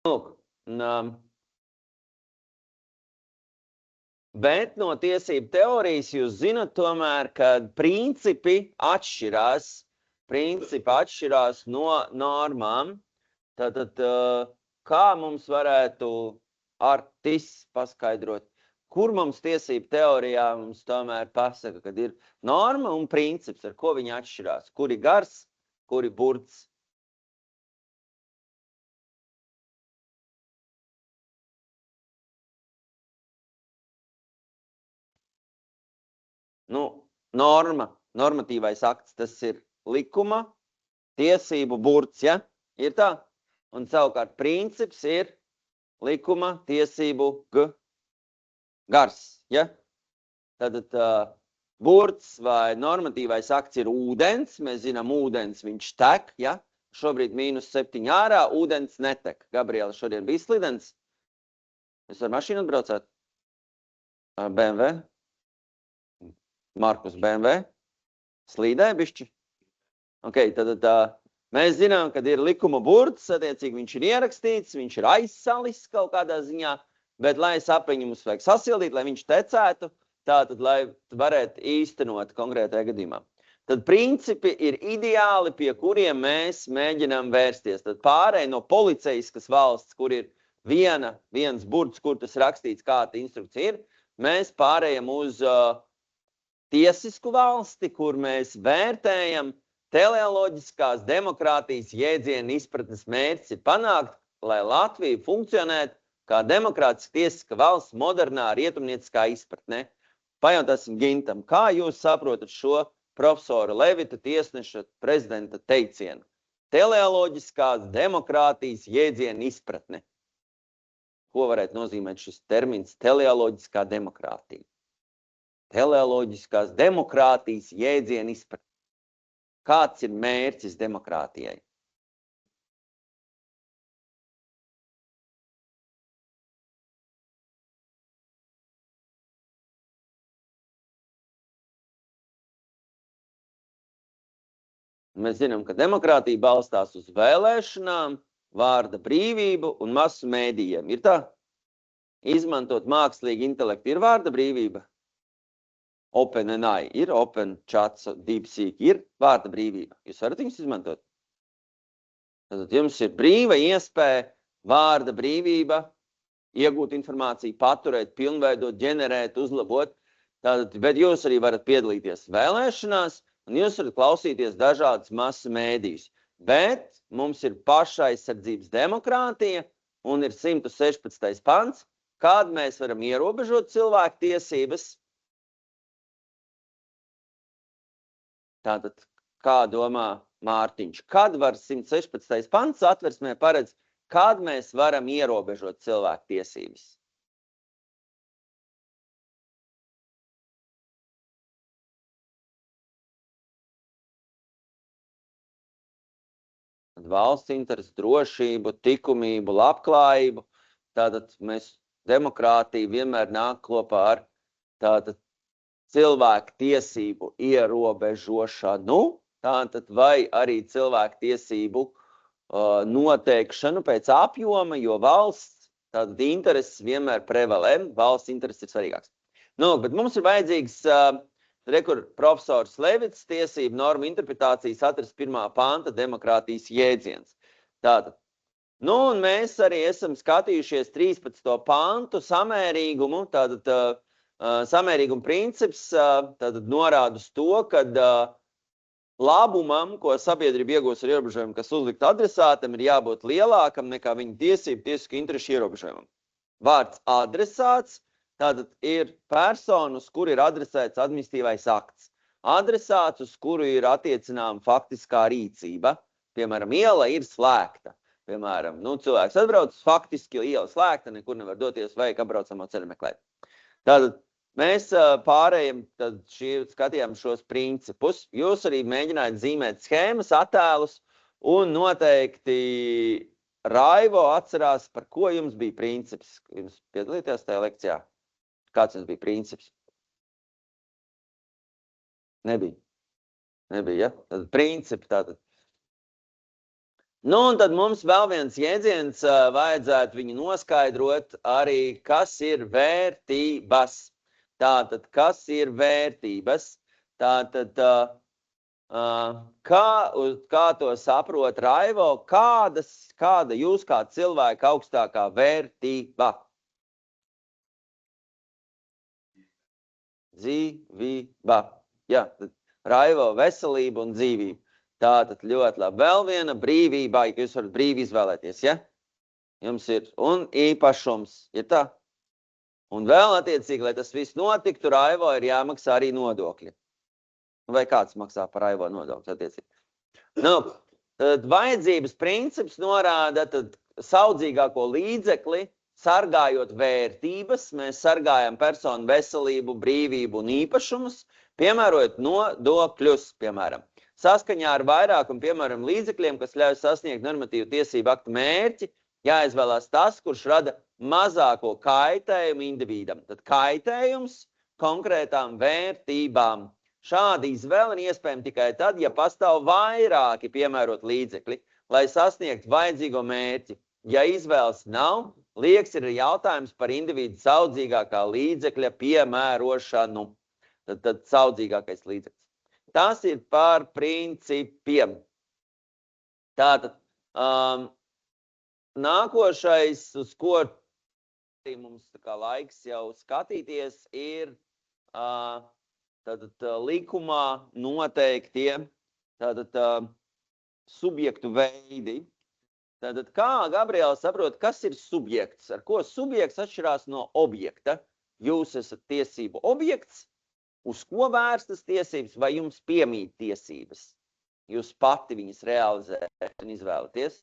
Lūk, bet no tiesību teorijas jūs zinat tomēr, ka principi atšķirās no normām. Tātad, kā mums varētu Artis paskaidrot, kur mums tiesību teorijā mums tomēr pasaka, kad ir norma un princips, ar ko viņi atšķirās? Kuri gars, kuri burts? Nu, normatīvais akts, tas ir likuma, tiesību burts, ja? Ir tā? Un savukārt princips ir likuma, tiesību gars, ja? Tātad burts vai normatīvais akts ir ūdens. Mēs zinām, ūdens viņš tek, ja? Šobrīd -7 ārā, ūdens netek. Gabriela šodien bija slidens. Jūs ar mašīnu atbraucāt? BMW? Markus BMW? Slīdē bišķi? Ok, tad mēs zinām, kad ir likuma burts, attiecīgi viņš ir ierakstīts, viņš ir aizsalis kaut kādā ziņā, bet, lai sapriņu mums vajag sasildīt, lai viņš tecētu, tātad, lai varētu īstenot konkrētajā gadījumā. Tad principi ir ideāli, pie kuriem mēs mēģinām vērsties. Tad pārēj no policijiskas valsts, kur ir viens burts, kur tas rakstīts, kāda instrukcija ir, mēs pārējam uz tiesisku valsti, kur mēs vērtējam teleoloģiskās demokrātijas jēdzienu izpratnes mērķis ir panākt, lai Latvija funkcionētu kā demokrātiska tiesiska valsts modernā rietumnieciskā izpratnē. Pajautāsim Gintam, kā jūs saprotat šo profesora Levita tiesneša prezidenta teicienu? Teleoloģiskās demokrātijas jēdzienu izpratne. Ko varētu nozīmēt šis termins teleoloģiskā demokrātija? Teleoloģiskās demokrātijas jēdzienu izpratne. Kāds ir mērķis demokrātijai? Mēs zinām, ka demokrātija balstās uz vēlēšanām, vārda brīvību un masu mēdījiem. Ir tā? Izmantot mākslīgu intelektu ir vārda brīvība? OpenAI ir, OpenChats, DeepSeek ir vārda brīvība. Jūs varat viņus izmantot? Tad jums ir brīva iespēja, vārda brīvība, iegūt informāciju, paturēt, pilnveidot, ģenerēt, uzlabot. Tātad, bet jūs arī varat piedalīties vēlēšanās, un jūs varat klausīties dažādas masu mēdījus. Bet mums ir pašaizsardzības demokrātija, un ir 116. pants, kad mēs varam ierobežot cilvēku tiesības. Tātad, kā domā Mārtiņš, kad var 116. pants Satversmē paredz, kad mēs varam ierobežot cilvēku tiesības? Valsts interesi, drošību, likumību, labklājību. Tātad mēs demokrātija vienmēr nāk kopā ar tātad cilvēku tiesību ierobežošanu, tātad vai arī cilvēku tiesību noteikšanu pēc apjoma, jo valsts tātad intereses vienmēr prevalē, valsts intereses ir svarīgāks. Nu, bet mums ir vajadzīgs rekur profesors Levits tiesību normu interpretācijas atrast 1. panta demokrātijas jēdziens. Tātad, nu, un mēs arī esam skatījušies 13. pantu samērīgumu, tātad samērīguma princips tātad norāda uz to, ka labumam, ko sabiedrība iegūs ar ierobežojumu, kas uzlikt adresātam, ir jābūt lielākam nekā viņa tiesisku interešu ierobežojumam. Vārds adresāts tātad ir persona, uz kuru ir adresēts administratīvais akts. Adresāts, uz kuru ir attiecināma faktiskā rīcība. Piemēram, iela ir slēgta. Piemēram, cilvēks atbrauc, faktiski iela slēgta, nekur nevar doties, vajag apbraucamo ceļu meklēt. Tātad mēs pārējiem, tad skatījām šos principus. Jūs arī mēģinājāt zīmēt schēmas, attēlus, un noteikti Raivo atcerās, par ko jums bija princips. Jums piedalīties tajā lekcijā? Kāds jums bija princips? Nebija, ja? Tad principi tātad. Nu, un tad mums vēl viens jēdziens vajadzētu viņu noskaidrot arī, kas ir vērtības. Tātad, kas ir vērtības? Tātad, kā to saprot Raivo, kāda jūs kā cilvēka augstākā vērtība? Dzīvība. Jā, tad Raivo, veselība un dzīvība. Tātad ļoti labi. Vēl viena brīvība, ka jūs varat brīvi izvēlēties, ja? Jums ir un īpašums, ja tā? Un vēl attiecīgi, lai tas viss notiktu, Raivo ir jāmaksā arī nodokļi. Vai kāds maksā par Raivo nodokļus attiecīgi? Nu, tad vajadzības princips norāda tad saudzīgāko līdzekli, sargājot vērtības, mēs sargājam personu veselību, brīvību un īpašumus, piemērojot nodokļus, piemēram. Saskaņā ar vairākumu, piemēram, līdzekļiem, kas ļauj sasniegt normatīvu tiesību aktu mērķi, jāizvēlās tas, kurš rada mazāko kaitējumu individam. Tad kaitējums konkrētām vērtībām. Šāda izvēle ir iespējama tikai tad, ja pastāv vairāki piemērot līdzekļi, lai sasniegtu vajadzīgo mērķi. Ja izvēles nav, liekas ir jautājums par individu saudzīgākā līdzekļa piemērošanu. Tad saudzīgākais līdzeklis. Tas ir par principiem. Tātad, nākošais, uz ko mums laiks jau skatīties, ir likumā noteiktie subjektu veidi. Tātad, kā Gabriela saprot, kas ir subjekts? Ar ko subjekts atšķirās no objekta? Jūs esat tiesību objekts, uz ko vērstas tiesības, vai jums piemīt tiesības? Jūs pati viņas realizējat un izvēlaties?